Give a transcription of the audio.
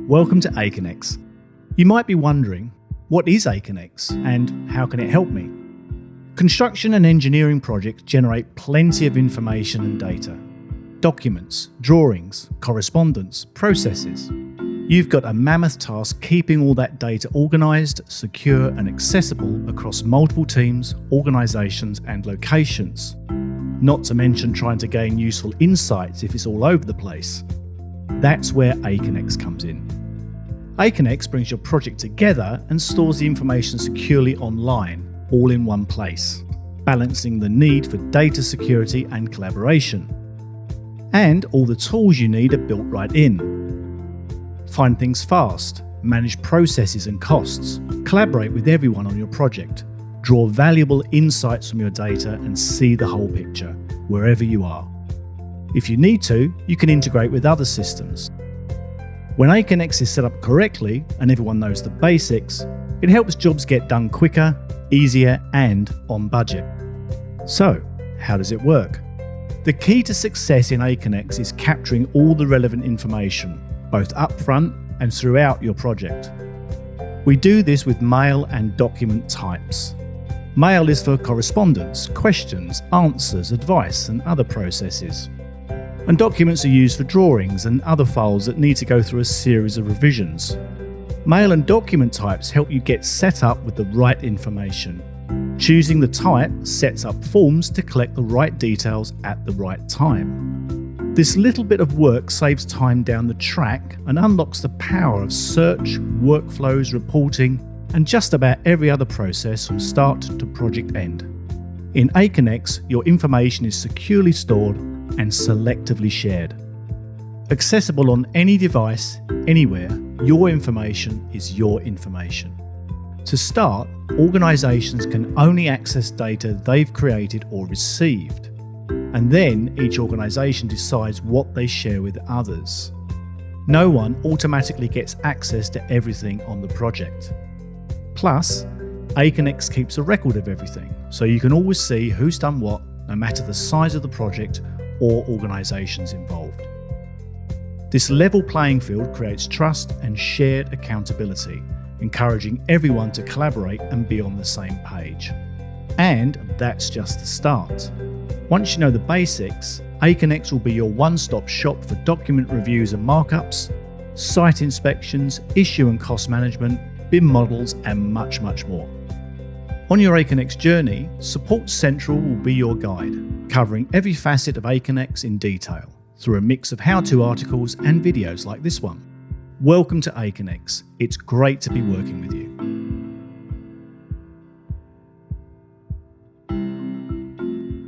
Welcome to Aconex. You might be wondering, what is Aconex and how can it help me? Construction and engineering projects generate plenty of information and data. Documents, drawings, correspondence, processes. You've got a mammoth task keeping all that data organised, secure and accessible across multiple teams, organisations and locations. Not to mention trying to gain useful insights if it's all over the place. That's where Aconex comes in. Aconex brings your project together and stores the information securely online, all in one place, balancing the need for data security and collaboration. And all the tools you need are built right in. Find things fast, manage processes and costs, collaborate with everyone on your project, draw valuable insights from your data and see the whole picture, wherever you are. If you need to, you can integrate with other systems. When Aconex is set up correctly and everyone knows the basics, it helps jobs get done quicker, easier and on budget. So, how does it work? The key to success in Aconex is capturing all the relevant information, both upfront and throughout your project. We do this with mail and document types. Mail is for correspondence, questions, answers, advice and other processes. And documents are used for drawings and other files that need to go through a series of revisions. Mail and document types help you get set up with the right information. Choosing the type sets up forms to collect the right details at the right time. This little bit of work saves time down the track and unlocks the power of search, workflows, reporting, and just about every other process from start to project end. In Aconex, your information is securely stored and selectively shared. Accessible on any device, anywhere, your information is your information. To start, organisations can only access data they've created or received, and then each organisation decides what they share with others. No one automatically gets access to everything on the project. Plus, Aconex keeps a record of everything, so you can always see who's done what, no matter the size of the project or organisations involved. This level playing field creates trust and shared accountability, encouraging everyone to collaborate and be on the same page. And that's just the start. Once you know the basics, Aconex will be your one-stop shop for document reviews and markups, site inspections, issue and cost management, BIM models and much, much more. On your Aconex journey, Support Central will be your guide, covering every facet of Aconex in detail, through a mix of how-to articles and videos like this one. Welcome to Aconex. It's great to be working with you.